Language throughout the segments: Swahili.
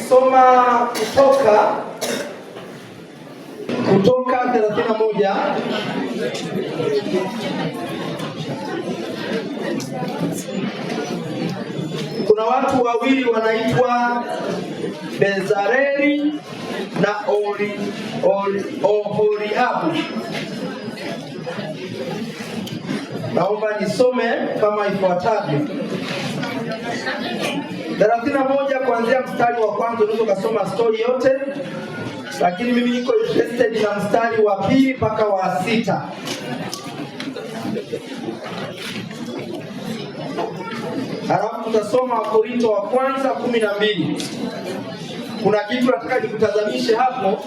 tukisoma Kutoka 31 kuna watu wawili wanaitwa Bezaleli na Oholiabu. Naomba nisome kama ifuatavyo. 31 kuanzia mstari wa kwanza, unaweza kusoma story yote, lakini mimi niko interested na mstari wa 2 mpaka wa 6. Halafu tutasoma Wakorintho wa kwanza 12. Kuna kitu nataka nikutazamishe hapo.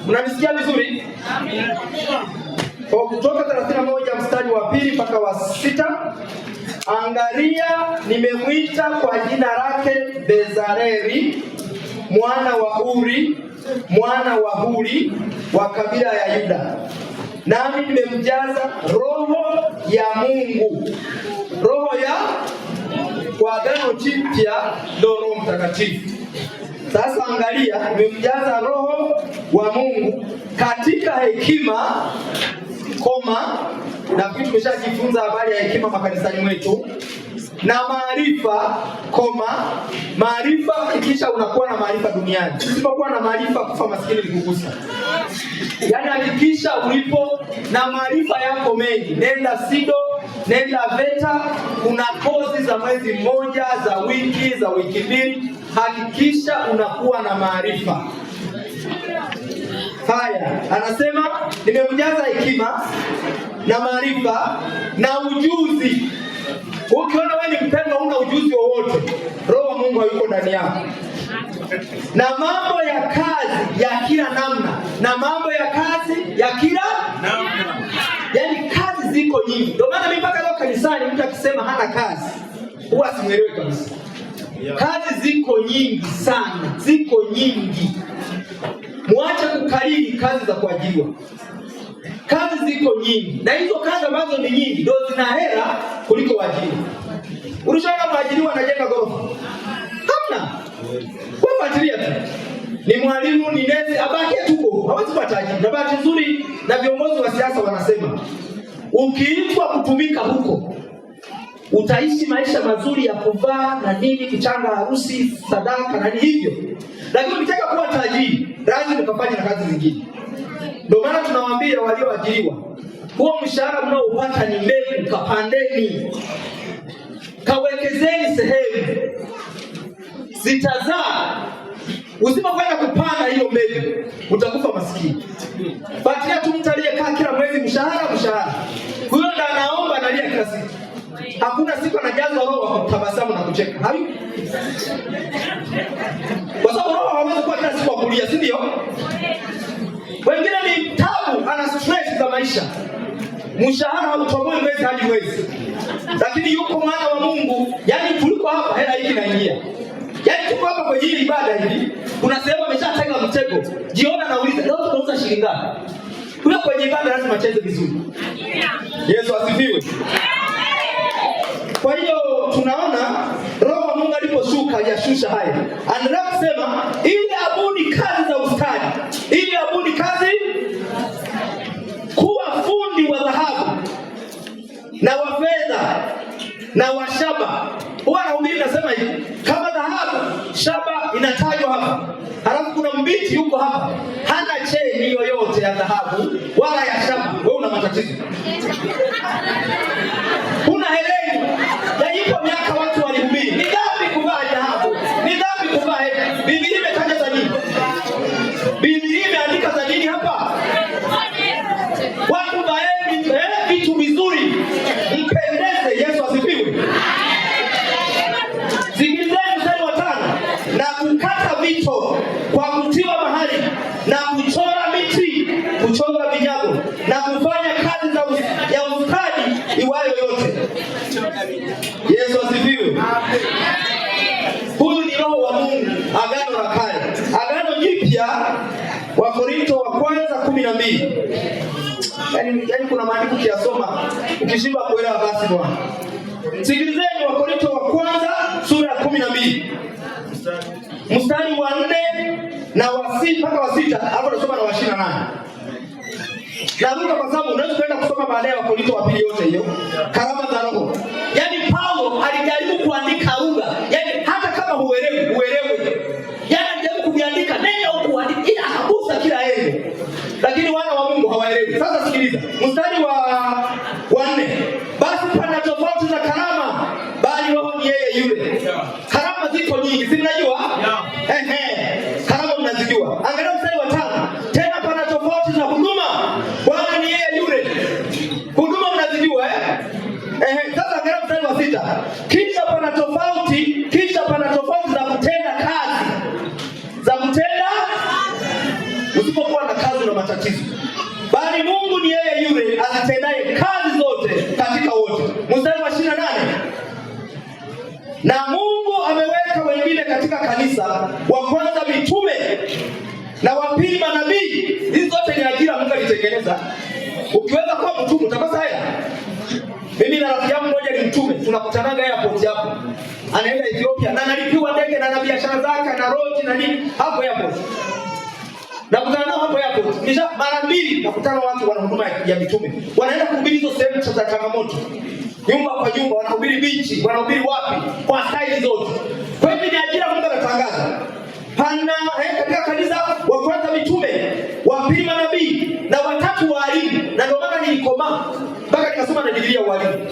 Unanisikia vizuri? Kwa Kutoka 31 mstari wa 2 mpaka wa 6. Angalia, nimemwita kwa jina lake Bezaleli mwana wa Uri mwana wa Huri wa kabila ya Yuda, nami nimemjaza roho ya Mungu. Roho ya kwa Agano Jipya ndio Roho Mtakatifu. Sasa angalia, nimemjaza roho wa Mungu katika hekima, na kitu tumeshajifunza habari ya hekima makanisani mwetu, na maarifa, maarifa ikisha unakuwa na maarifa duniani. Usipokuwa na maarifa, kufa maskini likugusa. Yaani hakikisha ulipo na maarifa yako mengi. Nenda SIDO, nenda VETA, kuna kozi za mwezi mmoja, za wiki mbili. Hakikisha unakuwa na maarifa. Haya, anasema nimemjaza hekima na maarifa na ujuzi. Ukiona wewe ni mpendwa una ujuzi wowote, Roho wa Mungu hayuko ndani yako. Na mambo ya kazi ya kila namna, Yaani kazi ziko nyingi. Ndio maana mimi mpaka leo kanisani mtu akisema hana kazi, huwa simuelewi kabisa. Kazi ziko nyingi sana, ziko nyingi. Muache kukariri kazi za kuajiriwa. Kazi ziko nyingi, na hizo kazi ambazo ni nyingi ndio zina hela kuliko waajiri. Ulishaona mwajiriwa anajenga ghorofa? Hamna. Kwa fuatilia tu. Ni mwalimu, ni nesi, abaki tuko. Hawezi kupata ajira. Na bahati nzuri na viongozi wa siasa wanasema, ukiitwa kutumika huko, utaishi maisha mazuri ya kuvaa na nini, kuchanga harusi, sadaka na hivyo. Lakini ukitaka kuwa tajiri, lazima ukafanye na kazi zingine. Ndio maana tunawaambia walioajiriwa, huo mshahara mnaopata ni mbegu, kapandeni. Kawekezeni sehemu. Zitazaa. Usipokwenda kupanda hiyo mbegu, utakufa maskini. Fuatilia tu mtu aliyekaa kila mwezi mshahara. Huyo ndo anaomba analia kila siku. Hakuna siku anajazwa roho wa kutabasamu na kucheka. Hayo. Kwa sababu roho hawezi kuwa kila siku kulia, si ndio? Wengine ni tabu, ana stress za maisha. Mshahara hautoboi mwezi hadi mwezi. Lakini yuko mwana wa Mungu, yani tuliko hapa hela hii inaingia. Yaani tuko hapa kwa ajili ibada hivi. Kuna sehemu ameshatega mtego. Jiona nauliza, leo tunauza shilingi ngapi? Kuna kwenye ibada lazima acheze vizuri. Yesu asifiwe. Kwa hiyo tunaona Roho wa Mungu aliposhuka aliyashusha haya. Anaendelea kusema, ili abuni kazi za ustadi. Ili abuni kazi kuwa fundi wa dhahabu na wa fedha na wa shaba. Huwa nahubiri nasema hivi, kama dhahabu, shaba inatajwa hapa. Halafu kuna mbiti yuko hapa, hana cheni yoyote ya dhahabu wala ya shaba. Wewe una matatizo. Kuna hereni. Yajipo miaka watu walihubiri, ni dhambi kuvaa dhahabu, ni dhambi kuvaa hela. Biblia imetaja za nini? Biblia imeandika za nini hapa? Watu vaeni vitu vizuri, mpendeze. Yesu asifiwe. Sikilizeni mstari wa 5. Na kukata vito kwa kutiwa mahali, na kuchora miti, kuchora vinyago, na kufanya kazi ya ustadi iwayo yote. Yesu asifiwe. Huyu ni Roho wa Mungu, Agano la Kale. Agano Jipya, Wakorintho wa kwanza 12. Yaani kuna maandiko ukiyasoma ukishindwa kuelewa basi bwana. Sikilizeni Wakorintho wa kwanza sura ya 12. mstari wa 4 na wa 6 mpaka wa 6, hapo tunasoma na wa 28. Naruka kwa sababu unaweza kwenda kusoma baadaye Wakorintho wa pili yote hiyo. Karama za Roho. Yaani Paulo alijaribu kuandika lugha. Yaani hata kama huelewi. Yaani alijaribu kuandika neno huko ila akagusa kila eneo. Lakini wana wa Mungu hawaelewi. Sasa sikiliza. Mstari wa 4. Basi pana tofauti za karama, bali Roho ni yeye yule. Karama ziko nyingi, si mnajua? Karama mnazijua. Angalia mstari wa 5. Tena pana tofauti za huduma, Bwana ni yeye yule. Huduma mnazijua Sasa angalia mstari wa 6. Kisha pana tofauti za kutenda kazi. Za kutenda usipokuwa na kazi na matatizo. Bali Mungu ni yeye yule azitendaye kazi zote katika wote. Mstari wa 28. Na Mungu ameweka wengine katika kanisa, wa kwanza mitume, na wa pili manabii. Hizi zote ni ajira Mungu alitengeneza. Ukiweza kuwa mtume utapata haya. Mimi na rafiki yangu mmoja ni mtume, tunakutanaga airport hapo. Anaenda Ethiopia na analipiwa ndege na biashara zake na road na nini hapo airport. Nakutana nao hapo airport. Kisha mara 2 nakutana watu wana huduma ya mitume. Wanaenda kuhubiri hizo sehemu za changamoto. Nyumba kwa nyumba, wanahubiri bichi, wanahubiri wapi, kwa style zote. Kwa hivyo ni ajira Mungu anatangaza. Pana katika kanisa, wa kwanza mitume, wa pili manabii, na wa tatu walimu. Na ndio maana nilikoma mpaka nikasoma na Biblia walimu.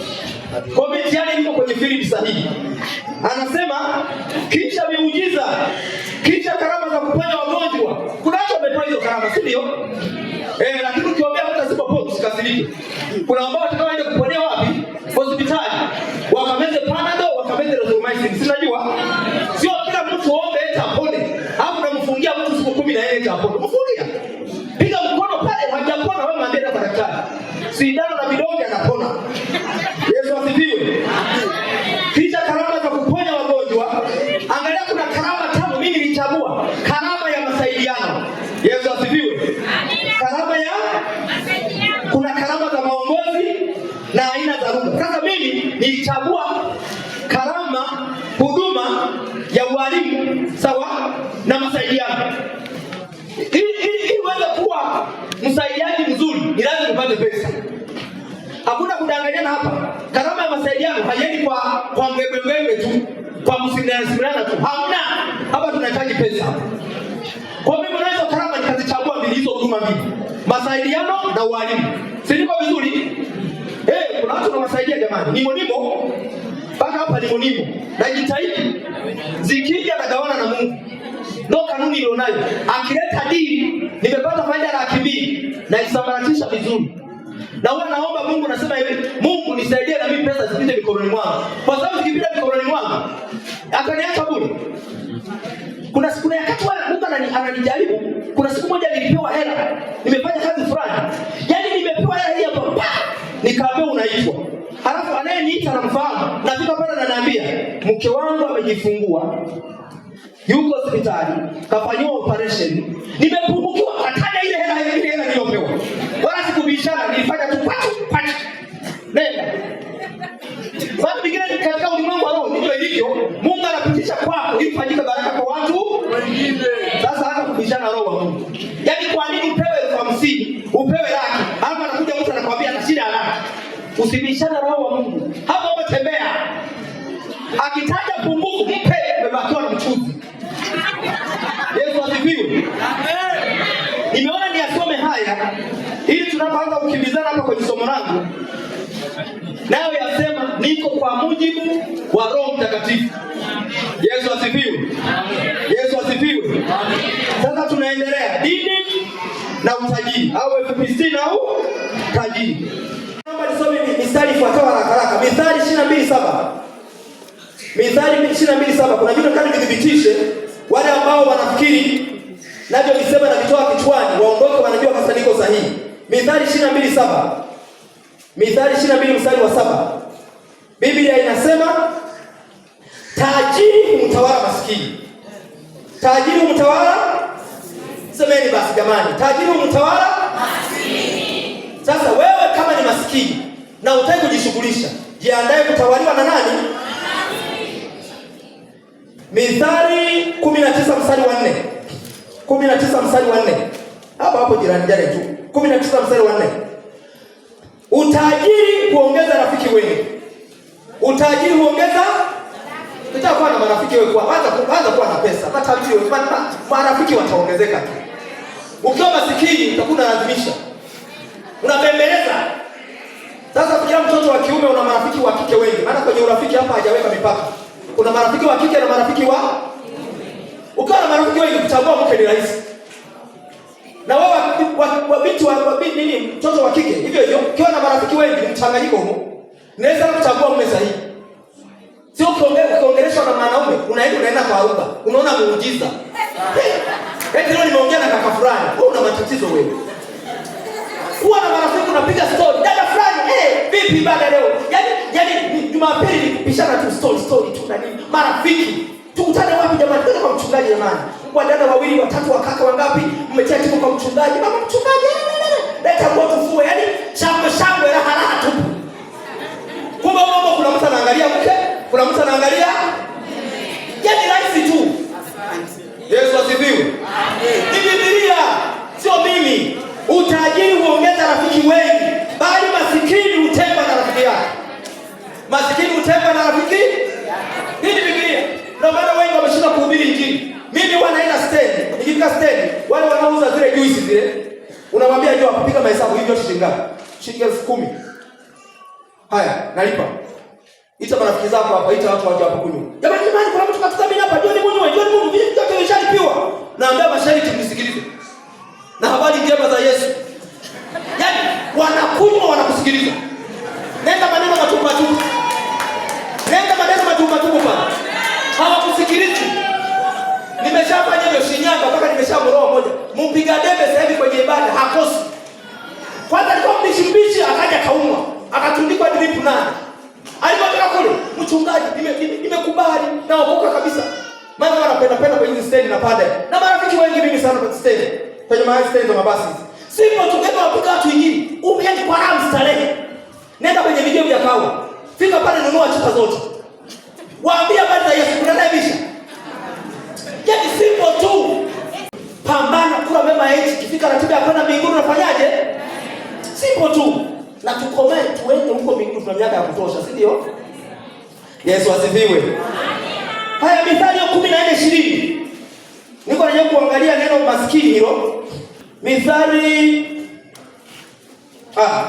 Comment yake iko kwenye field sahihi. Anasema kisha miujiza, kisha karama za kuponya wagonjwa. Kuna watu wamepewa hizo karama, si ndio? Lakini ukiombea mtu usikasirike. Kuna ambao watakaoenda kuponea wapi? Hospitali. Wakameze Panadol, wakameze Rosomycin. Sinajua? Sio kila mtu ombe eti apone. Hapo unamfungia mtu siku 10 na yeye eti apone. Mfungia. Piga mkono pale, hajapona wewe mwambie kwa daktari. Sindano na vidonge anapona. Yesu asifiwe. Kisha karama za kuponya wagonjwa. Angalia kuna karama 5 mimi nilichagua. Karama ya masaidiano. Yesu asifiwe. Karama ya masaidiano. Kuna karama za maongozi na aina za lugha. Sasa mimi nilichagua karama huduma ya walimu sawa na masaidiano. Ili uweze kuwa msaidiaji mzuri, ni lazima upate pesa. Hakuna kudanganyana hapa. Karama ya masaidiano haiendi kwa mbwembwe tu, kwa msindana tu. Hamna. Hapa tunahitaji pesa. Kwa mimi naweza karama nikazichagua mbili hizo huduma mbili. Masaidiano na walimu. Si niko vizuri? Kuna watu wanawasaidia jamani. Nimo. Mpaka hapa nimo. Najitahidi. Zikija na gawana na Mungu. Ndio kanuni ilionayo. Akileta dini, nimepata faida 200,000 na isambaratisha vizuri. Na huwa naomba Mungu, nasema hivi, Mungu nisaidie na mimi pesa zipite mikononi mwangu. Kwa sababu zikipita mikononi mwangu, ataniacha bure. Kuna siku ya kati Mungu ananijaribu. Kuna siku moja nilipewa hela. Nimefanya kazi fulani. Yaani nimepewa hela hii hapa. Nikaambiwa unaitwa. Halafu anayeniita anamfahamu. Nafika pale ananiambia, mke wangu amejifungua. Yuko hospitali, kafanywa operation. Nimepungukiwa hata ile hela niliyopewa. Wala sikubishana, nilifanya tu patu. Nenda. Sababu bingine katika ulimwengu wa roho ndio ilivyo. Mungu anapitisha kwako ili fanyike baraka kwa watu wengine. Sasa hata kubishana roho wa Mungu. Yaani kwa nini upewe 50,000, upewe 100,000, halafu anakuja mtu anakuambia ana shida haraka. Usibishana roho wa Mungu. Hapo tembea. Akitaja pungufu, mpe umebakiwa na mchuzi. Yesu asifiwe. Nimeona niasome haya ili tunapoanza kukimbizana hapa kwenye somo langu. Nayo yasema niko kwa mujibu wa Roho Mtakatifu. Yesu asifiwe. Yesu asifiwe. Sasa tunaendelea dini na utajiri au FPC na utajiri. Naomba nisome mistari ifuatayo haraka. Mithali 22:7. Mithali 22:7. Kuna vitu kama nidhibitishe wale ambao wanafikiri navyo nisema na vitoa kichwani waondoke wanajua kasa niko sahihi. Mithali 22:7. Mithali 22 mstari wa 7. Biblia inasema tajiri humtawala maskini. Tajiri humtawala? Semeni basi jamani, tajiri humtawala maskini. Sasa wewe kama ni maskini na utaki kujishughulisha, jiandae kutawaliwa na nani? Mithali 19 mstari wa 4. 19 mstari wa 4. Hapo jirani tu. 19 mstari wa 4. Utajiri huongeza rafiki wengi. Utajiri huongeza utakuwa na marafiki wewe kwanza kuwa na pesa. Matajiri marafiki wataongezeka tu. Ukiwa masikini utakuwa unalazimisha. Unabembeleza. Sasa kila mtoto wa kiume una marafiki wa kike wengi. Maana kwenye urafiki hapa hajaweka mipaka. Kuna marafiki wa kike na marafiki wa ukiwa na marafiki wengi kuchagua mke ni rahisi. Na wewe wa binti nini mtoto wa kike hivyo hivyo ukiwa na marafiki wengi mchanganyiko huo. Unaweza kuchagua mume sahihi. Sio kuongeleshwa na mwanaume, unaenda kwa Aruba. Unaona muujiza. Leo nimeongea na kaka fulani. Wewe una matatizo wewe. Kuwa na marafiki unapiga story. Dada fulani, vipi baada leo? Yaani Jumapili ni kupishana tu story tu na nini? Marafiki. Tukutane wapi jamani? Twende kwa mchungaji jamani. Kwa dada wawili, watatu, wakaka wangapi? Mmetia timu kwa mchungaji. Mama mchungaji. Leta moto fue. Yaani shangwe raha tu. Kumbe mama kuna mtu anaangalia mke, kuna mtu anaangalia. Yaani rahisi tu. Yesu asifiwe. Ni Biblia, sio mimi. Utajiri huongeza rafiki wengi, bali masikini hutengwa na rafiki yake. Masikini hutengwa na rafiki? Hii ni Biblia. Ndio maana wengi wameshinda kuhubiri injili. Mimi huwa naenda stand, nikifika stand, wale wanauza zile juice zile, unamwambia njoo apika mahesabu hivyo shilingi ngapi? Shilingi 10,000. Haya, nalipa. Ita marafiki zako hapa, ita watu waje hapa kunywa. Jamani, kuna mtu katazamini hapa, njoo Mungu, vipi mtoto ameshalipiwa? Naambia mashariki mnisikilize. Na habari njema za Yesu. Yaani wanakunywa wanakusikiliza. Nenda maneno matupu. Nenda maneno matupu pale. Hawakusikilizi. Nimeshafanya hivyo Shinyanga mpaka nimeshamroa moja. Mpiga debe sasa hivi kwenye ibada hakosi. Kwanza alikuwa mbishi akaja kaumwa. Akatundikwa drip nani. Alipotoka kule, mchungaji nimekubali na wakoka kabisa. Maana wanapenda kwenye hizi stand na pande. Na marafiki wengi mimi sana kwa stand. Kwenye mahali stand za mabasi. Sipo tungeka wapika watu wengine. Umeenda kwa raha starehe. Nenda kwenye video vya kawa. Fika pale nunua chupa zote. Waambia habari za Yesu unanaibisha. Yaani sipo tu. Pambana kula mema hichi kifika ratiba ya kwenda mbinguni unafanyaje? Sipo tu. Na tukomee tuende huko mbinguni tuna miaka ya kutosha, si ndio? Yesu asifiwe. Haya Mithali 14:20. Niko naje kuangalia neno maskini hilo. Mithali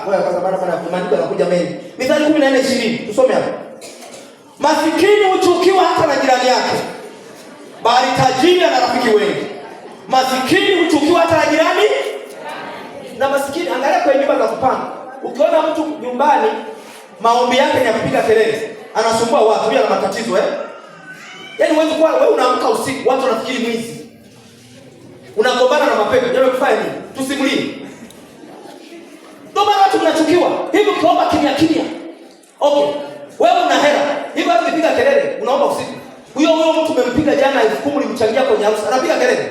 wewe kwanza maana maandiko yanakuja mengi. Mithali 14:20. Tusome hapa. Maskini huchukiwa hata na jirani yake, bali tajiri ana rafiki wengi. Maskini huchukiwa hata na jirani. Na maskini angalia kwenye nyumba za kupanga. Ukiona mtu nyumbani maombi yake ni ya kupiga kelele, anasumbua watu, bila matatizo Yaani wewe unaamka usiku, watu wanafikiri mwizi. Unagombana na mapepo, ndio kufanya nini? Tusimulie. Ndio maana watu mnachukiwa. Hivi ukiomba kimya. Okay. Wewe una hela. Hivi watu ukipiga kelele, unaomba usiku. Huyo mtu umempiga jana 10,000 ulimchangia kwenye harusi, anapiga kelele.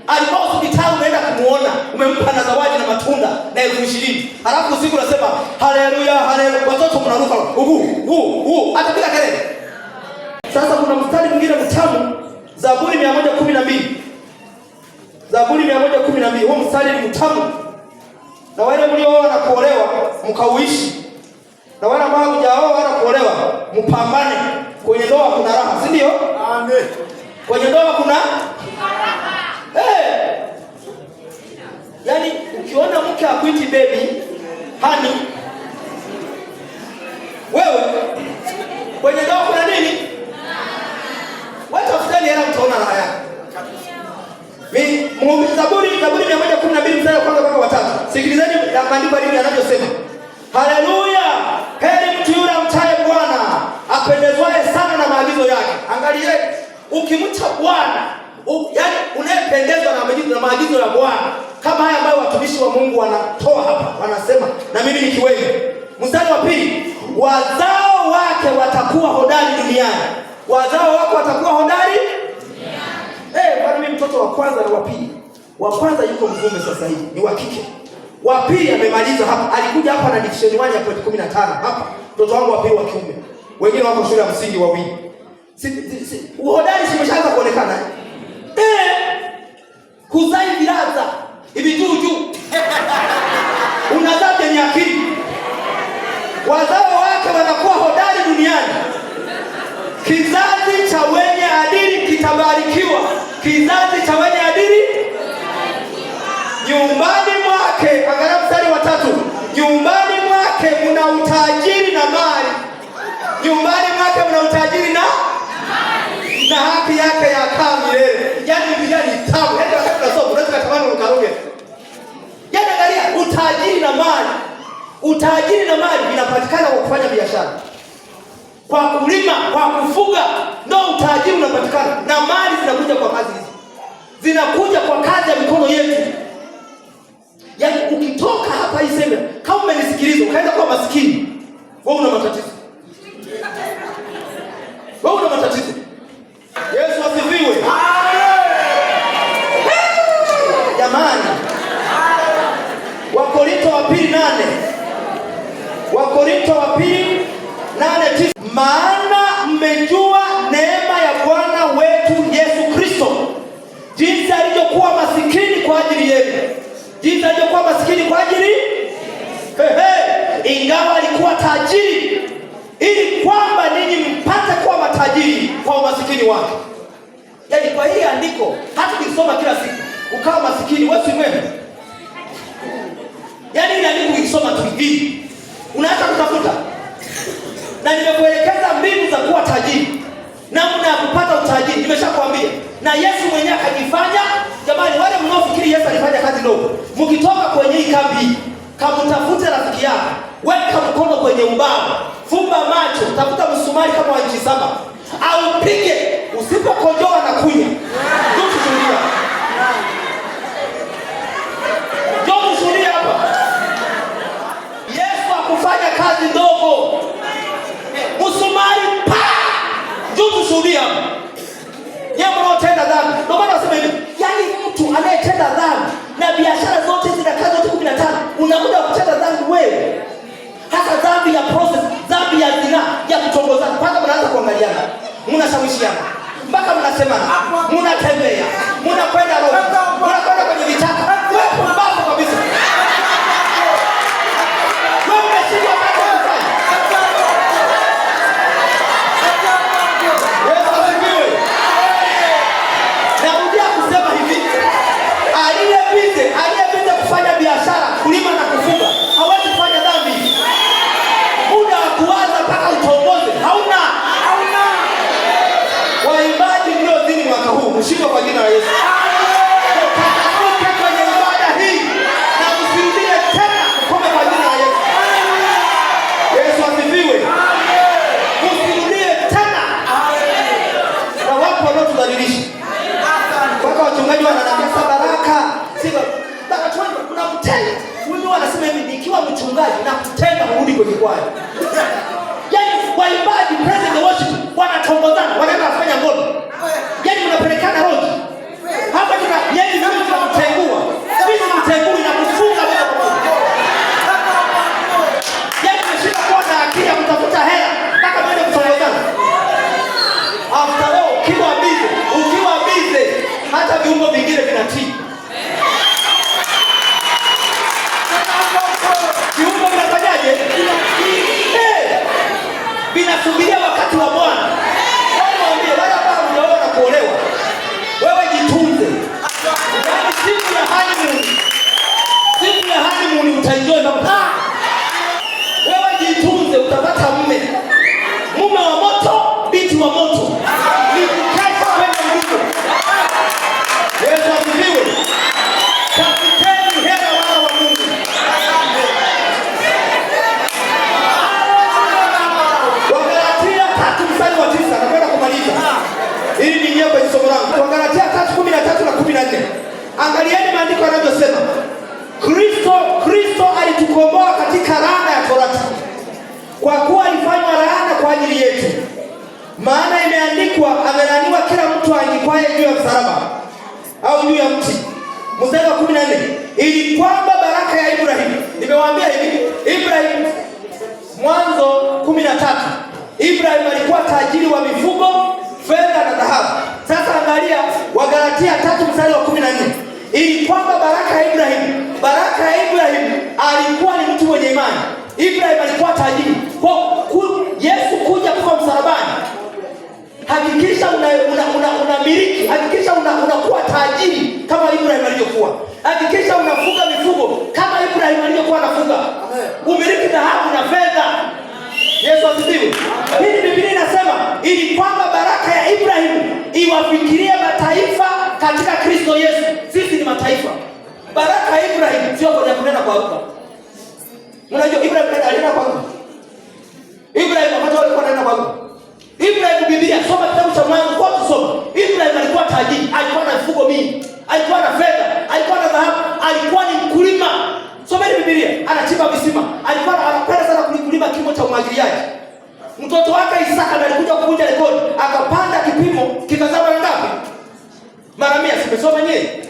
Alikuwa hospitali umeenda kumuona, umempa na zawadi na matunda na 20,000. Halafu usiku unasema haleluya, watoto mnaruka. Atapiga kelele. Sasa kuna mstari mwingine mtamu, Zaburi 112. Zaburi 112. Huo mstari ni mtamu. Na wale mliooa na kuolewa mkauishi. Na wale ambao hujaoa na kuolewa mpambane. Kwenye ndoa kuna raha, si ndio? Amen. Kwenye ndoa kuna raha. Yaani ukiona mke akuiti baby, honey, wewe kwenye ndoa kuna nini? Watu afutani hela mtaona raha yake. Zaburi 112 mstari wa kwanza mpaka wa 3. Sikilizeni maandiko yanavyosema. Haleluya! Heri mtu yule amchaye Bwana, apendezwaye sana na maagizo yake. Angalieni, ukimcha Bwana, yaani unayependezwa na maagizo ya Bwana, kama haya ambayo watumishi wa Mungu wanatoa hapa, wanasema na mimi nikiwemo. Mstari wa 2, wazao wake watakuwa hodari duniani. Wazao wako watakuwa hodari duniani. Bwana mimi mtoto wa kwanza na wa pili. Wa kwanza yuko Mvume sasa hivi, ni wa kike. Wa pili amemaliza hapa, alikuja hapa na division 1 ya point 15 hapa. Mtoto wangu wa pili wa kiume. wengine wako shule ya msingi wawili. Uhodari simeshaanza kuonekana. Kuzai vilaza hivi juu. Unazaa kwenye akili. Wazao wake wanakuwa hodari duniani. Kizazi cha wenye adili kitabarikiwa. Kizazi cha wenye adili nyumbani mwake, angalia mstari wa 3. Nyumbani mwake mna utajiri na mali. Nyumbani mwake mna utajiri na haki yake yakaa milele. Yaani Biblia ni tamu. Hata wakati tunasoma unaweza kutamani ukaruge. Yaani angalia utajiri na mali. Utajiri na mali vinapatikana kwa kufanya biashara. Kwa kulima, kwa kufuga, ndio utajiri unapatikana. Na mali zinakuja kwa kazi hizi. Zinakuja kwa kazi ya mikono yetu. Yaani ukitoka hapa iseme kama umenisikiliza ukaenda kwa maskini, wewe una matatizo. Wewe una matatizo. Yesu asifiwe. Jamani. Wakorintho wa pili 8. Wakorintho wa pili 8:9. Maana mmejua neema ya Bwana wetu Yesu Kristo, jinsi alivyokuwa masikini kwa ajili yenu. Jinsi alivyokuwa masikini kwa ajili, ingawa alikuwa tajiri, ili kwamba ninyi mpate kuwa matajiri kwa umasikini wake. Yaani kwa hili andiko hata ukisoma kila siku ukawa masikini, wewe si mwema. Yaani ile andiko ukisoma tu hivi unaacha kutafuta. Na nimekuelekeza mbinu za kuwa tajiri, namna ya kupata utajiri nimeshakwambia. Na Yesu mwenyewe akajifanya. Jamani, wale mnaofikiri Yesu alifanya kazi ndogo, mkitoka kwenye hii kambi, kamtafute rafiki yako, weka mkono kwenye ubao, fumba macho, tafuta msumari kama wa inchi 7 au pige, usipokojoa na kunya. Ndio tushuhudia. Ndio tushuhudia hapa. Yesu akufanya kazi ndogo. Msumari pa! Ndio tushuhudia hapa. Yeye mnaotenda dhambi. Ndio maana nasema hivi, yaani mtu anayetenda dhambi na biashara zote zina kazi zote 15, unakuja kutenda dhambi wewe. Hata dhambi ya process, dhambi ya zina, ya kutongozana, mpaka mnaanza kuangaliana. Mnashawishiana. Mpaka mnasemana, mnatembea, mnakwenda roho, mnakwenda kwenye vichaka. Wewe pumbavu kabisa. Wewe umeshindwa hata kufanya. Yesu asifiwe. Narudia kusema hivi, aliyebize kufanya biashara, kulima na kufuga, hawezi kufanya dhambi. Muda wa kuwaza mpaka utongoze hauna. Waimbaji mliozini mwaka huu mshindwe kwa jina la Yesu. Tukatafuke kwenye ibada hii na msirudie tena, kukome kwa jina la Yesu. Yesu asifiwe. Msirudie tena. Na wapo wanaotudhalilisha. Mpaka wachungaji wananiambia baraka. Sio baraka tu, kuna mtenda. Huyu anasema hivi, nikiwa mchungaji na kutenda urudi kwenye kwaya. Yaani waimbaji praise the worship wanatongozana, wanaenda kufanya ngono. Yaani mnapelekana roho. Hapa tuna yaani mimi tunamtengua. Mimi namtengua na kufunga wewe pamoja. Yaani mshika kwa na akili ya kutafuta hela mpaka mwende kutongozana. After all ukiwa busy hata viungo vingine vinatii. Viungo vinafanyaje? Vinasubiria wakati wa Bwana. Waambie wale ambao mnaoa na kuolewa, wewe jitunze. Yaani siku ya honeymoon utaenjoy baba. Wewe jitunze, utapata mume wa moto, binti wa moto. Nikukesha kwenda mbinguni. Yesu asifiwe. Tafuteni hela wana wa Mungu. Wagalatia 3:9 nakwenda kumaliza. Hili ni nyimbo ya somo langu. Wagalatia 3:13 na 14. Angalieni maandiko yanavyosema. Kristo alitukomboa katika laana ya Torati, kwa kuwa alifanywa laana kwa ajili yetu. Maana imeandikwa, amelaaniwa kila mtu aangikwaye juu ya msalaba au juu ya mti. Mstari wa 14, ili kwamba baraka ya Ibrahimu. Nimewaambia hivi, Ibrahimu Mwanzo 13 Ibrahim alikuwa tajiri wa mifugo, fedha na dhahabu. Sasa angalia Wagalatia 3:14. Ili kwamba baraka ya Ibrahim alikuwa ni mtu mwenye imani. Ibrahim alikuwa tajiri. Kwa Yesu kuja kufa msalabani, hakikisha unamiliki, hakikisha unakuwa tajiri kama Ibrahim alivyokuwa. Hakikisha unafuga mifugo kama Ibrahim alivyokuwa anafuga. Umiliki dhahabu na fedha. Yesu asifiwe. Hii Biblia inasema ili kwamba baraka ya Ibrahim iwafikirie mataifa katika Kristo Yesu. Sisi ni mataifa. Baraka ya Ibrahim sio kwa kunena kwa lugha. Unajua Ibrahim alinena kwa lugha. Ibrahim wakati alikuwa ananena kwa lugha. Ibrahim Biblia soma kitabu cha Mwanzo kwa kusoma. Ibrahim alikuwa tajiri, alikuwa na mifugo mingi, alikuwa na fedha, alikuwa na dhahabu, alikuwa ni mkulima. Soma Biblia, anachimba visima. Alikuwa anapenda sana kulima kilimo cha umwagiliaji. Mtoto wake Isaka alikuja kuvunja rekodi, akapanda kipimo kikazaa mara ngapi? Mara 100. Simesoma nyewe.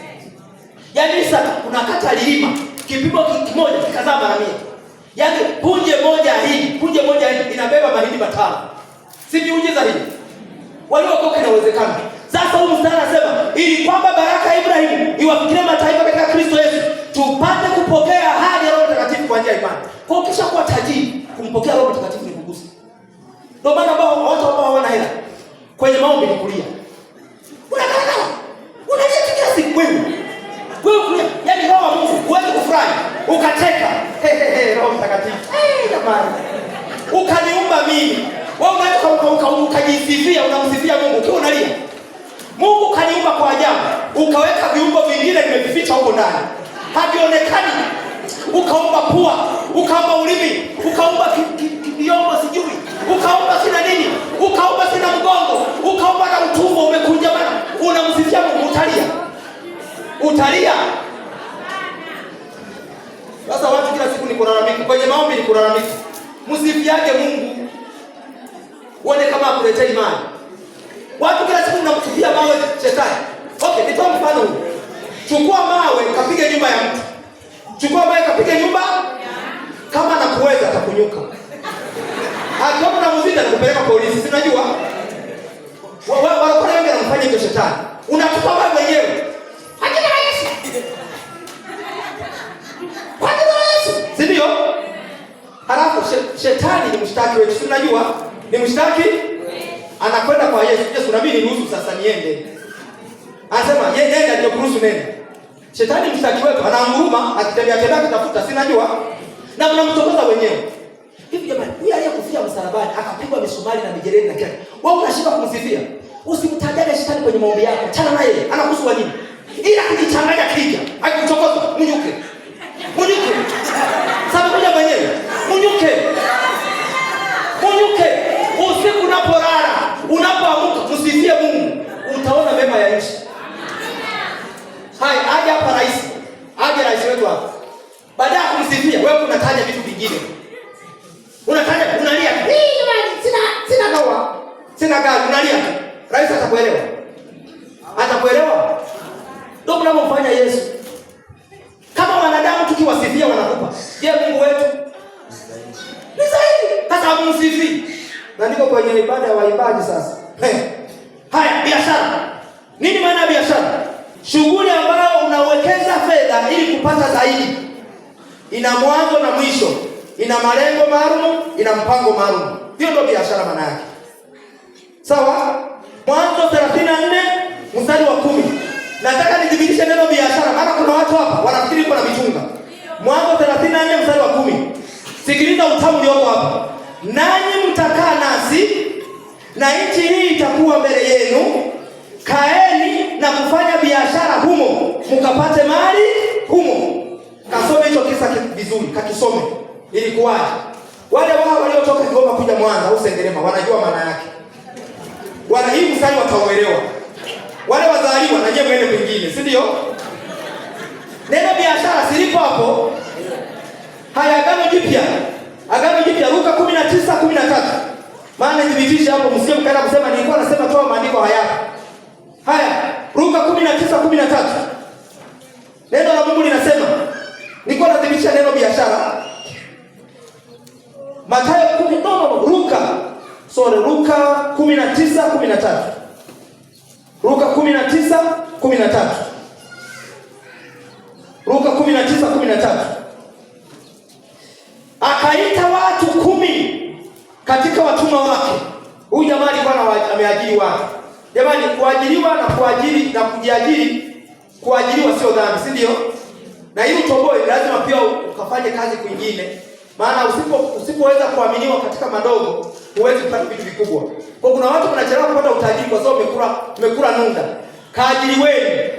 Yaani Isaka kuna kata alilima, kipimo kimoja kikazaa mara 100. Yaani punje moja hii inabeba mahindi matano. Si miujiza hii? Waliokoka inawezekana. Sasa huyu mstari anasema ili kwamba baraka ya Ibrahim iwafikirie mataifa katika Kristo Yesu, tupate kupokea ahadi ya Roho Mtakatifu kwa njia ya imani. Kwa kisha kuwa tajiri, kumpokea Roho Mtakatifu ni kugusa. Ndio maana watu ambao hawana hela kwenye maombi ni kulia. Unalia kila siku wewe. Yaani Roho wa Mungu uweze kufurahi, ukacheka. Roho Mtakatifu. Jamani. Ukaniumba mimi. Wewe unaweza ukajisifia, unamsifia Mungu ukiwa unalia. Mungu kaniumba kwa ajabu, ukaweka viungo vingine vimeficha huko ndani. Havionekani. Ukaumba pua, ukaumba ulimi, ukaumba kiombo sijui, ukaumba sina nini, ukaumba sina mgongo, ukaumba na utumbo umekunja bana. Unamsifia Mungu, utalia. Sasa watu kila siku ni kulalamika, kwenye maombi ni kulalamika. Msifiage Mungu. Uone kama akuletea imani. Watu kila siku mnamtupia mawe shetani. Okay, nitoa mfano huu. Chukua mawe kapige nyumba ya mtu. Chukua mawe kapige nyumba, kama anakuweza atakunyuka. Akiona na muziki atakupeleka polisi. Si unajua? Wanakuwa wengi wanamfanya hivyo shetani. Unatupa mawe mwenyewe. Hakika Yesu. Hakika Yesu. Si ndio? Halafu shetani ni mshtaki wetu. Si unajua? Ni mshtaki, anakwenda kwa Yesu. Yesu, nabii niruhusu sasa niende. Anasema yeye nenda ndio kuruhusu nenda. Shetani mshtaki wetu anaanguruma, akitembea kutafuta, si najua. Na mnamtokoza wenyewe. Hivi jamani, huyu aliyekufia msalabani akapigwa misumari na mijeledi na kile. Wewe unashika kumsifia. Usimtajage shetani kwenye maombi yako. Chana naye, anakuhusu nini? Ila kujichanganya kija, akikuchokoza, mnyuke. Sababu moja mwenyewe. Mnyuke. Usiku unapolala, unapoamka msifie Mungu, utaona mema ya nchi. Hai, aje hapa rais wetu hapa. Baada ya kumsifia, wewe unataja vitu vingine. Unataja, unalia. Sina gawa. Sina gari, unalia. Rais atakuelewa. Ndio mnamfanya Yesu. Kama wanadamu tukiwasifia wanakupa. Je, Mungu wetu? Ni zaidi. Sasa msifie. Na niko kwenye ibada ya waimbaji sasa. Haya, biashara. Nini maana ya biashara? Shughuli ambayo unawekeza fedha ili kupata zaidi. Ina mwanzo na mwisho. Ina malengo maalum, ina mpango maalum. Hiyo ndio biashara maana yake. Sawa? Mwanzo 34 mstari wa 10. Nataka nidhibitishe neno biashara maana kuna watu hapa wanafikiri kuna michunga. Mwanzo 34 mstari wa 10. Sikiliza utamu ulioko hapa. Nanyi mtakaa nasi na nchi hii itakuwa mbele yenu. Kaeni na kufanya biashara humo, mkapate mali humo. Kasome hicho kisa vizuri, kakisome. Ilikuwaje? Wale wao waliotoka Kigoma kuja Mwanza au Sengerema wanajua maana yake. Wana hii mstari watauelewa. Wale wazaliwa na nyinyi mwende pengine, si ndio? Neno biashara silipo hapo. Haya, Agano Jipya Luka 19:13. Maana nithibitisha hapo, msije mkaenda kusema nilikuwa nasema toa maandiko haya. Haya, Luka 19:13. Neno la Mungu linasema, nilikuwa nathibitisha neno biashara. Mathayo 10, Luka. 19:13. Luka 19:13. Luka 19:13. Akaita watu 10 katika watumwa wake. Huyu jamaa alikuwa ameajiri watu. Jamani, kuajiriwa na kuajiri na kujiajiri, kuajiriwa sio dhambi, si ndio? Na ili utoboe lazima pia ukafanye kazi kwingine. Maana usipoweza kuaminiwa katika madogo, huwezi kupata vitu vikubwa. Kwa kuna watu wanachelewa kupata utajiri kwa sababu umekula nunda. Kaajiri wenu.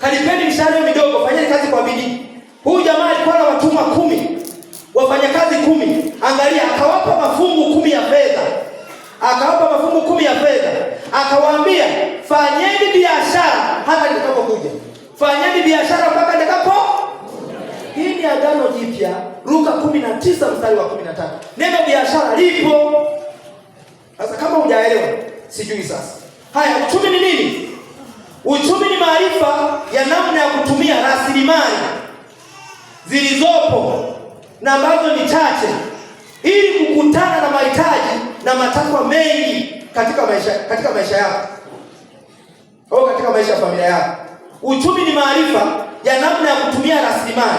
Kalipeni mishahara midogo, fanyeni kazi kwa bidii. Huyu jamaa alikuwa na watumwa 10, wafanyakazi 10. Angalia, akawapa mafungu 10 ya fedha. Akawapa mafungu 10 ya fedha. Akawaambia, fanyeni biashara hata nitakapokuja. Fanyeni biashara mpaka nitakapo. Hii ni agano jipya, Luka 19:13. Neno biashara lipo. Sasa kama hujaelewa, sijui sasa. Haya, uchumi ni nini? Uchumi ni maarifa ya namna ya kutumia rasilimali zilizopo na ambazo ni chache ili kukutana na mahitaji na matakwa mengi katika maisha yako au katika maisha ya familia yako. Uchumi ni maarifa ya namna ya kutumia rasilimali.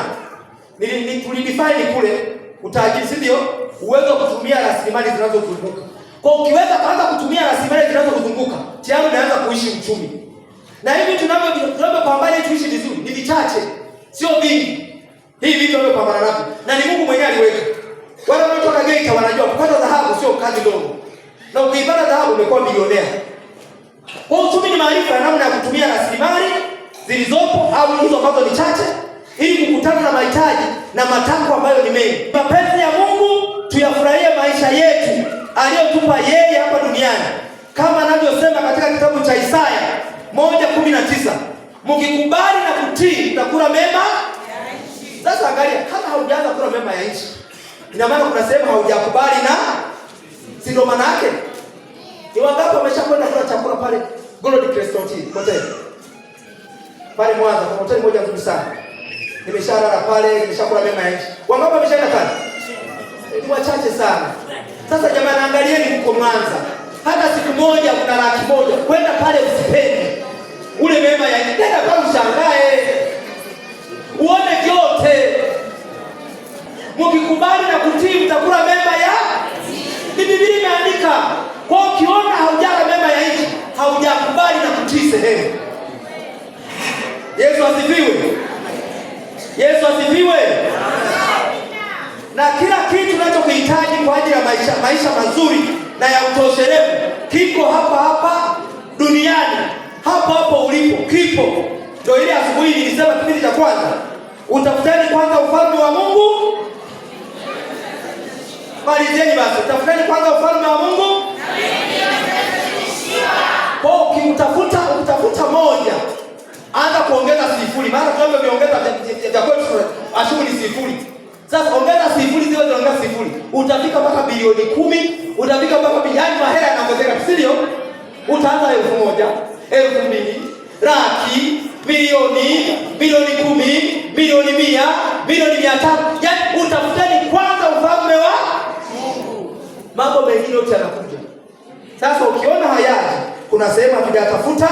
Tulidefine kule utajiri, si ndio? Uwezo wa kutumia rasilimali zinazozunguka. Kwa ukiweza kuanza kutumia rasilimali zinazozunguka, tayari unaanza kuishi uchumi. Na hivi tunavyopambana tuishi vizuri ni vichache, sio vingi. Hivi vitu tunavyopambana navyo na ni Mungu mwenyewe aliweka. Wale wanaotoka Geita wanajua kupata dhahabu sio kazi ndogo. Na ukipata dhahabu umekuwa milionea. Kwa uchumi ni maarifa ya namna ya kutumia rasilimali zilizopo au hizo ambazo ni chache ili kukutana na mahitaji na matakwa ambayo ni mengi. Mapenzi ya Mungu tuyafurahie maisha yetu aliyotupa yeye hapa duniani. Kama anavyosema katika kitabu cha Isaya 1:19. Mkikubali na kutii mtakula mema. Sasa angalia, kama haujaanza kula mema ya nchi, ina maana kuna sehemu haujakubali na si ndo maana yake? Ni wangapi wameshakwenda kula chakula pale Gold Crest Hotel? Pale Mwanza, kwa hoteli moja nzuri sana. Nimeshalala pale, nimeshakula mema ya nchi. Wangapi wameshaenda pale? Ni wachache sana. Sasa jamani, angalieni huko Mwanza. Hata siku moja kuna 100,000 kwenda pale usipende ule mema ya nchi. Nenda pale ushangae. Uone vyote. Mkikubali na kutii mtakula mema ya ni Biblia imeandika. Kwa ukiona haujala mema ya nchi, haujakubali na kutii sehemu. Yesu asifiwe. Yesu asifiwe. Na kila kitu tunachokihitaji kwa ajili ya maisha mazuri na ya utoshelevu kiko hapa duniani. Hapa ulipo kipo. Ndio ile asubuhi nilisema kipindi cha kwanza, utafuteni kwanza ufalme wa Mungu. Malizeni basi, utafuteni kwanza ufalme wa Mungu. Kwa ukitafuta moja, anza kuongeza sifuri. Maana tunavyoongeza vya kwetu ashughuli sifuri. Sasa ongeza sifuri zile zinaongeza sifuri. Utafika mpaka bilioni 10, utafika mpaka bilioni, mahela yanaongezeka, si ndio? Utaanza 1,000, 2,000, laki, milioni, milioni 10, milioni 100, milioni 500. Yaani utafuteni kwanza ufalme wa Mungu. Mambo mengine yote yanakuja. Sasa ukiona hayaji, kuna sehemu hatujatafuta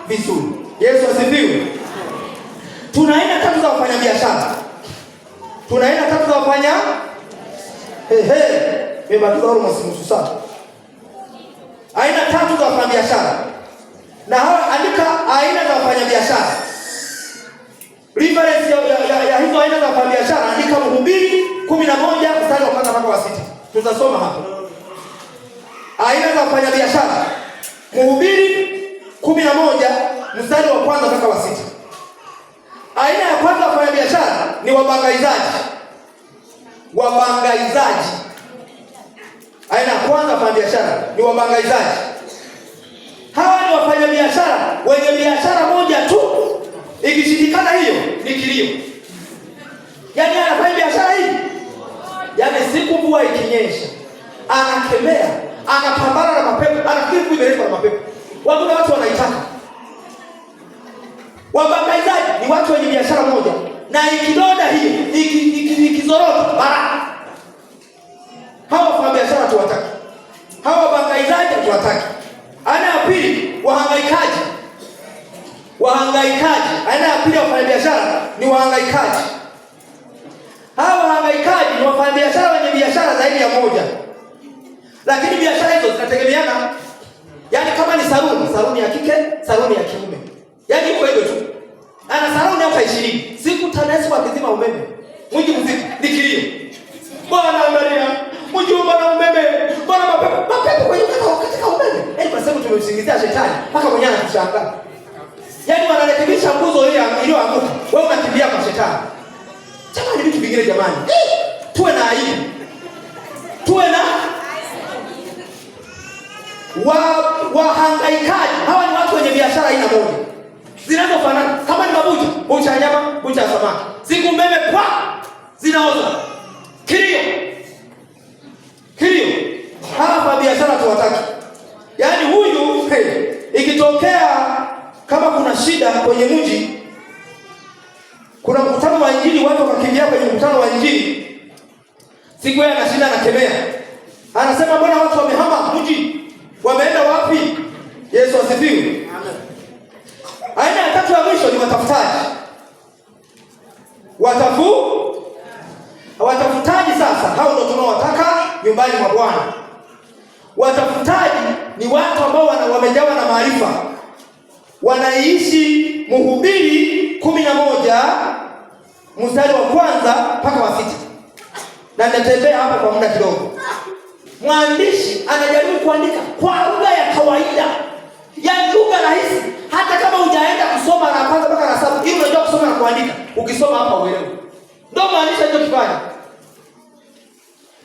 vizuri. Yesu asifiwe. Tuna aina 3 za wafanya biashara. Nimebatiza horo msimusu sana. Aina 3 za wafanya biashara. Na hawa andika aina za wafanya biashara. Reference ya hizo aina za wafanya biashara andika Mhubiri 11 mstari wa 1 mpaka wa 6. Tutasoma hapa. Aina za wafanya biashara. Mhubiri 11 mstari wa 1 mpaka wa 6. Aina ya kwanza ya wafanya biashara ni wabangaizaji. Aina ya kwanza ya wafanya biashara ni wabangaizaji. Hawa ni wafanya biashara wenye biashara moja tu. Ikishindikana hiyo ni kilio. Yaani anafanya biashara hii. Yaani siku mvua ikinyesha, anakemea, anapambana na mapepo, anafikiri kuimelekwa na mapepo. Watu wanaitaka. Wabangaizaji ni watu wenye biashara moja. Na ikidoda hiyo, ikizorota, bara. Hawa wafanya biashara tuwataki. Hawa wabangaizaji tuwataki. wahangaikaji. Aina ya pili ya wafanyabiashara ni wahangaikaji. Hawa wahangaikaji ni wafanyabiashara wenye biashara zaidi ya moja, lakini biashara hizo zinategemeana. Yaani kama ni saluni ya kike, saluni ya kiume, yaani hivyo hivyo tu. Ana saluni hata 20, siku TANESCO akizima umeme, mji mzima ni kilio. Bwana angalia, mjumba na umeme, bwana mapepo kwenye katika umeme. Yaani kwa sababu tumemsingizia shetani mpaka mwenyewe anashangaa. Yaani wanarekebisha nguzo ile iliyoanguka, wewe unakimbia kwa shetani. Jamani, vitu vingine jamani. Tuwe na aibu. Tuwe na wahangaikaji. Hawa ni watu wenye biashara aina moja, zinazofanana. Kama ni mabucha, bucha ya nyama, bucha ya samaki. Siku umeme kwa zinaoza. Kilio. Hawa biashara tuwataki. Yaani huyu ikitokea kama kuna shida kwenye mji, kuna mkutano wa Injili, watu wakakimbia kwenye mkutano wa Injili, siku yeye anashinda anakemea. Anasema mbona watu wamehama mji? Wameenda wapi? Yesu asifiwe. Amen. Aina ya tatu ya mwisho ni watafutaji. Watafutaji sasa, hao ndio tunaowataka nyumbani mwa Bwana. Watafutaji ni watu ambao wamejawa na maarifa. Wanaishi Mhubiri 11 mstari wa kwanza mpaka wa 6. Na nitatembea hapa kwa muda kidogo. Mwandishi anajaribu kuandika kwa lugha ya kawaida, yaani lugha rahisi. Hata kama hujaenda kusoma na kwanza mpaka na 7, hivi unajua kusoma na kuandika. Ukisoma hapa uelewe. Ndio mwandishi anachokifanya.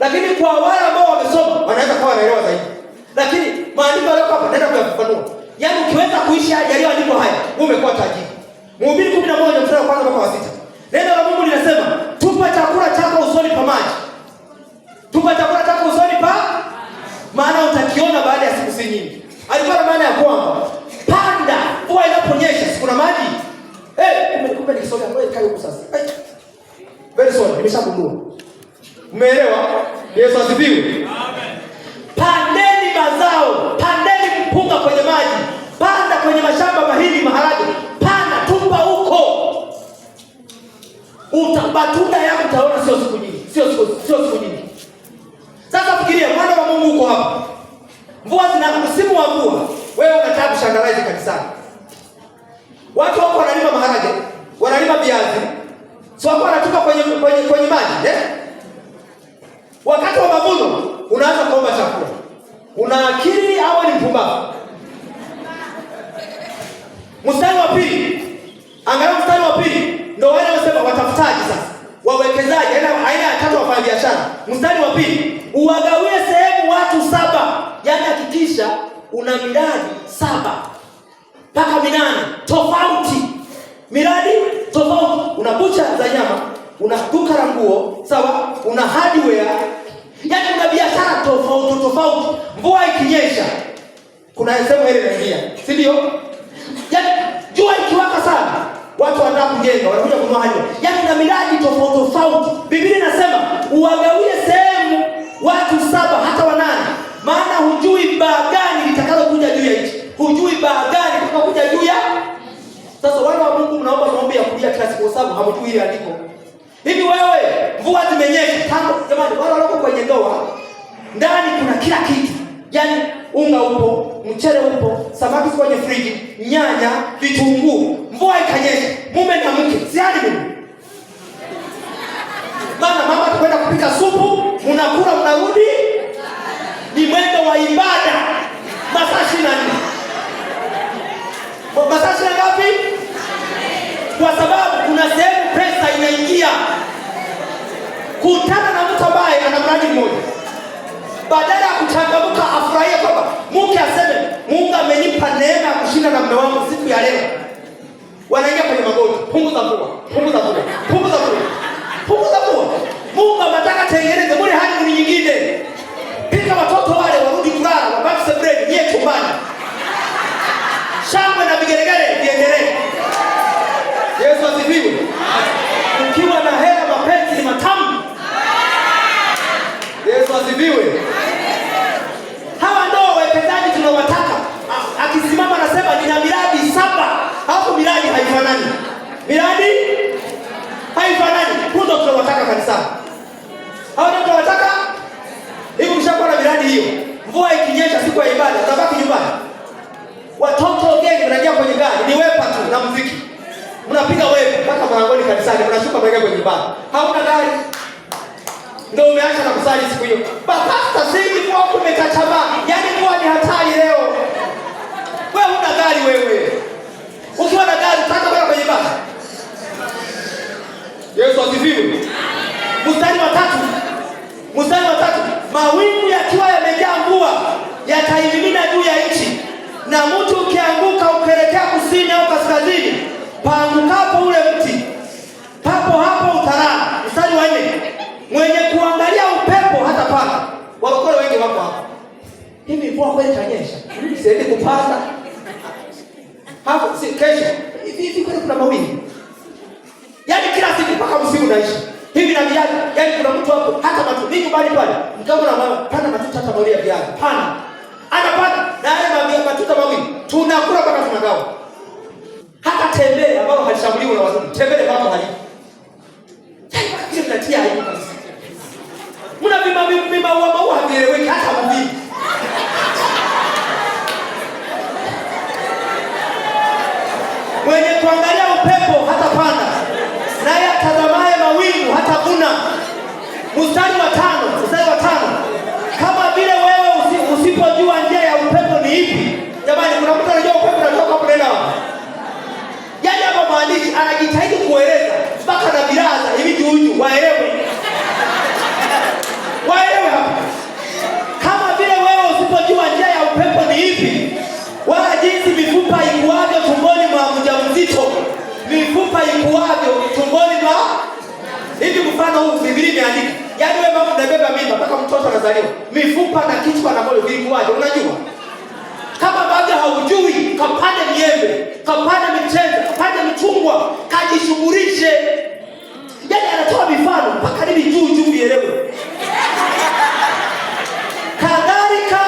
Lakini kwa wale ambao wamesoma wanaweza kuwa wanaelewa zaidi. Lakini maandiko yale hapa naenda kuyafafanua. Yaani ukiweza kuishi yaliyoandikwa haya, umekuwa tajiri. Mhubiri 11 mstari wa kwanza mpaka wa 6. Neno la Mungu linasema, tupa chakula chako usoni pa maji. Tupa chakula chako usoni pa, maana utakiona baada ya siku si nyingi. Alikuwa na maana ya kwamba panda, mvua inaponyesha kuna maji. Kumbe nikisogea kwa kai huko sasa. Very sorry, nimeshagundua. Umeelewa? Yesu asifiwe. Amen. Pandeni mazao, pandeni mpunga kwenye maji, panda kwenye mashamba mahindi, maharage, panda, tupa huko. Matunda yako utaona sio siku nyingi, sio siku nyingi. Sasa fikiria, mwana wa Mungu uko hapa. Mvua msimu wa mvua, wewe unataka kushangalize kanisani. Watu wako wanalima maharage, wanalima viazi. Sio wako wanatupa kwenye maji, Wakati wa mavuno unaanza kuomba chakula. Una akili au ni mpumbavu? Mstari wa pili. Angalau mstari wa pili ndio wale wanasema watafutaji sasa. Wawekezaji, aina ya tatu wafanya biashara. Mstari wa pili, uwagawie sehemu watu 7. Yaani hakikisha una miradi 7 mpaka 8 tofauti. Miradi tofauti. Una bucha za nyama, una duka la nguo, sawa? Una hardware. Yaani una biashara tofauti. Mvua ikinyesha, kuna sehemu ile inaingia, si ndio? Yaani jua ikiwaka sana, watu wanataka kujenga, wanakuja kununua hardware. Yaani una miradi tofauti. Biblia inasema uwagawie sehemu watu 7 hata 8. Maana hujui baa gani litakalo kuja juu ya nchi. Hujui baa gani litakalo kuja juu ya. Sasa wale wa Mungu mnaomba maombi ya kulia kila siku, sababu hamjui ile andiko. Hivi wewe, mvua zimenyesha tangu jamani, wale walio kwenye ndoa, ndani kuna kila kitu. Yaani unga upo, mchele upo, samaki kwenye friji, nyanya, vitunguu. Mvua ikanyesha, mume na mke, si hadi mume. Maana mama tukwenda kupika supu, mnakula mnarudi, ni mwendo wa ibada. Masaa 24. Masaa 20 ngapi? Kwa sababu kuna sehemu pesa inaingia. Kutana na mtu ambaye ana mradi mmoja, badala ya kuchangamka afurahie kwamba mke aseme Mungu amenipa neema ya kushinda na mume wangu siku ya leo, wanaingia kwenye magoti. Punguza mvua. Mungu anataka tengeneze mule hadi ni nyingine. Pika watoto wale warudi kulala, wabaki sebreni, nie chumbani. Shangwe na vigeregere viendelee. Yesu asifiwe. Ukiwa na hela mapenzi ni matamu. Yesu asifiwe. Hawa ndio wawekezaji tunawataka. Akisimama anasema nina miradi 7, hapo miradi haifanani. Miradi haifanani. Hundo tunawataka kanisani. Hao ndio tunawataka. Hivi mshakuwa na miradi hiyo. Mvua ikinyesha siku ya ibada, utabaki nyumbani. Watoto wageni mnaingia kwenye gari, ni wepa tu na muziki. Mnapiga wepa mpaka mlangoni kanisani, mnashuka mnaingia kwenye ibada. Hauna gari. Ndio umeacha na kusali siku hiyo. Pastor sisi kwa huko umekachama. Yaani kwa ni hatari leo. Wewe huna gari wewe. Ukiwa na gari utaka kwenda kwenye ibada. Yesu asifiwe. Mstari wa 3. Mawingu yakiwa yamejaa mvua yataimimina juu ya nchi, na mtu ukianguka ukielekea kusini au kaskazini, paangukapo ule mti, papo hapo utalala. Mstari wa 4. Mwenye kuangalia upepo hata panda. Walokole wengi wako hapo. Hivi mvua kweli itanyesha? Siende kupanda. Hapo si kesho. Hivi kweli kuna mawingu. Yaani kila siku mpaka msimu unaisha. Hivi na viazi, yaani kuna mtu hapo hata mimi nyumbani pale. Mkao na mama panda matuta hata mawili ya viazi. Pana. Anapanda na yale matuta mawili. Tunakula mpaka tunagawa. Hata tembele ambao halishambuliwi na wazungu. Tembele bado halipo. Kile mnatia aibu kabisa. Mna mima maua havieleweki hata mbii. Mwenye kuangalia upepo hata panda, naye atazamaye mawingu hata vuna. Mstari wa 5. Kama vile wewe usipojua njia ya upepo ni ipi. Jamani, kuna mtu anajua upepo unatoka hapo nenda wapi? Yaani hapa mwandishi anajitahidi kueleza mpaka na biraza hivi juu waelewe. Waelewe hapa. Kama vile wewe usipojua njia ya upepo ni ipi, wala jinsi mifupa ikuavyo tumboni mwa mjamzito. Mifupa ikuavyo tumboni mwa. Hivi mfano huu Biblia imeandika. Yaani wewe mama unabeba mimba mpaka mtoto anazaliwa. Mifupa na kichwa na moyo vilikuwaje? Unajua? Kama bado haujui, kapande miembe, kapande micheza, kapande michungwa, kajishughulishe. Yaani anatoa mifano mpaka hivi juu vielewe. Kadhalika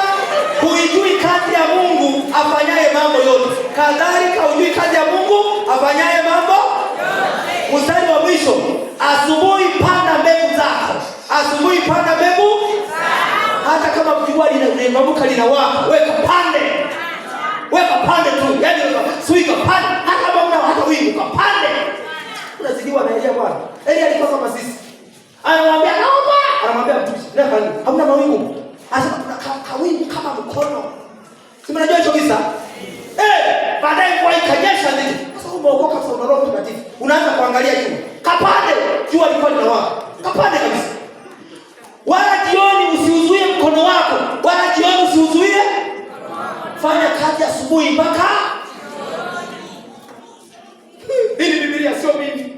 huijui kazi ya Mungu afanyaye mambo yote. Kadhalika hujui kazi ya Mungu afanyaye mambo yote. Mstari wa mwisho. Asubuhi panda mbegu zako. Asubuhi panda mbegu zako. Hata kama jua linamka linawaka, weka pande. Weka pande tu. Yaani suika pande. Hata kama una hata wingu kapande. Unazidiwa na Elia bwana. Elia alikuwa kama sisi. Anamwambia naomba. Anamwambia mtumishi, "Nenda hamna mawingu." Anasema kuna kawingu kama mkono. Si mnajua hicho kisa? Baadaye kwa ikanyesha nini? Sasa umeokoka sasa una roho mtakatifu. Unaanza kuangalia juu. Kapande, jua liko linawaka. Kapande kabisa. Wala jioni usiuzuie mkono wako. Wala jioni usiuzuie. Fanya kazi asubuhi mpaka. Hili Biblia sio mimi.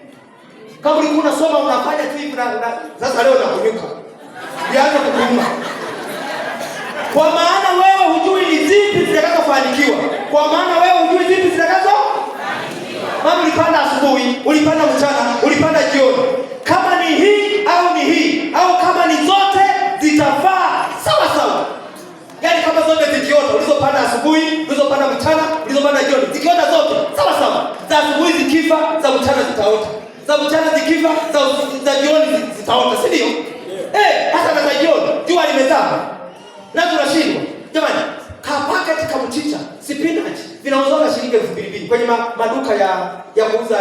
Kama ulikuwa unasoma unafanya tu hivi na sasa leo unakunyuka. Yaanza kukunyuka. Kwa maana wewe hujui ni zipi zitakazofanikiwa. Kwa maana wewe hujui zipi zitakazofanikiwa. Mama ulipanda asubuhi, ulipanda mchana, ulipanda jioni. Kama ni hii au ni hii au kama ni zote zitafaa sawa sawa. Yaani kama zote zikiota, ulizopanda asubuhi, ulizopanda mchana, ulizopanda jioni, zikiota zote sawa sawa. Za asubuhi zikifa, za mchana zitaota. Za mchana zikifa, za jioni zitaota, si ndio? Hata na za jioni, jua limezama. Na tunashindwa. Jamani, kapaketi kama mchicha, spinach, vinauzwa shilingi 2,000 kwenye maduka ya kuuza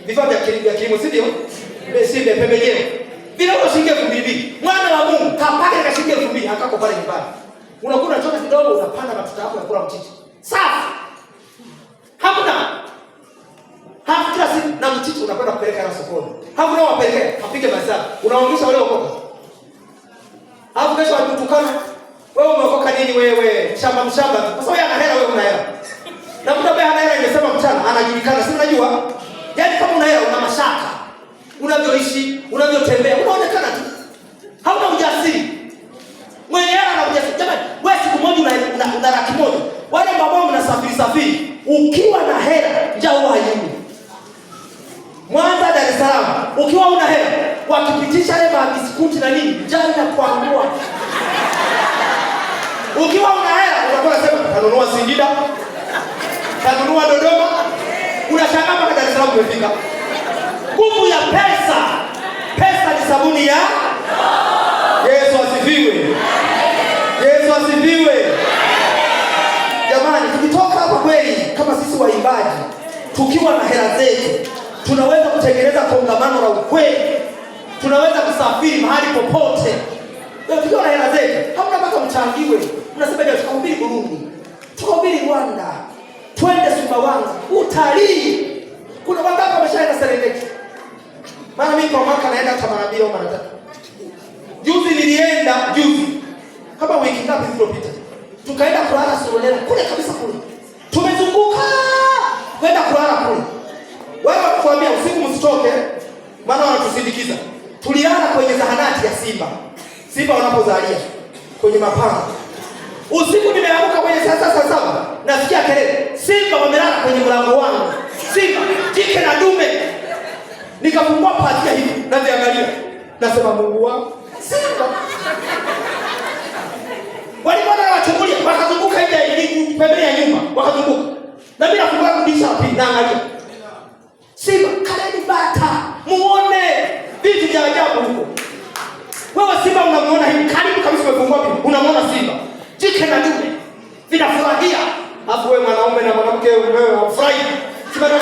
vifaa vya kilimo, si ndio? Si vya pembejeo. Vinauzwa shilingi 2,000. Mwana wa Mungu, kapaketi ka shilingi 2,000 akako pale nyumbani. Unakuwa unachota kidogo unapanda matuta yako ya kula mchicha. Safi. Hamna. Hapo kila siku na mchicha unakwenda kupeleka na sokoni. Hapo nao wapeleke, apige masaa. Unaongesha wale wakoka. Hapo kesho watutukana. Wewe umeokoka nini wewe? Shamba mshamba. Kwa sababu ana hela wewe una hela. Na mtu ambaye hana hela imesema mchana anajulikana. Si unajua? Yaani kama una hela una mashaka. Unavyoishi, unavyotembea, unaonekana tu. Hauna ujasiri. Mwenye hela ana ujasiri. Jamani, wewe siku moja una laki moja. Wale ambao mnasafiri. Ukiwa na hela, njaa huwa haiji. Mwanza Dar es Salaam, ukiwa una hela, wakipitisha ile biskuti na nini, njaa inakuangua. Ukiwa una hela, unakuwa unasema, "Tanunua Singida, tanunua Dodoma." Unashangaa mpaka Dar es Salaam umefika. Nguvu ya pesa. Pesa ni sabuni ya Yesu asifiwe. Yesu asifiwe. Jamani, tukitoka hapa kweli kama sisi waimbaji, tukiwa na hela zetu, tunaweza kutengeneza kongamano la ukweli. Tunaweza kusafiri mahali popote. Leo tukiwa na hela zetu, hamna mpaka mchangiwe. Unasema je, tukahubiri Burundi, tukahubiri Rwanda, twende Sumbawanga, utalii. Kuna wangapi wameshaenda Serengeti? Maana mimi kwa mwaka naenda hata mara 2 au mara 3. Juzi nilienda kama wiki ngapi zilizopita. Tukaenda kulala Sololera kule kabisa kule. Tumezunguka kwenda kulala kule. Wao watuambia usiku msitoke, maana wanatusindikiza. Tulilala kwenye zahanati ya Simba wanapozalia kwenye mapango. Usiku nimeamka kwenye saa 7, nasikia kelele. Simba wamelala kwenye mlango wangu. Simba jike na dume. Nikafungua pazia hivi, naziangalia. Nasema Mungu wangu, Simba. Walipanda wachungulia, wakazunguka nje pembeni ya nyumba, wakazunguka. Na mimi nafungua dirisha pili, naangalia. Simba, kaleni bata, muone vitu vya ajabu huko. Wewe Simba unamuona hivi, karibu kabisa umefungua pili, unamuona Simba. Jike na dume vinafurahia. Hapo wewe mwanaume na mwanamke wewe unafurahi. Simba ndio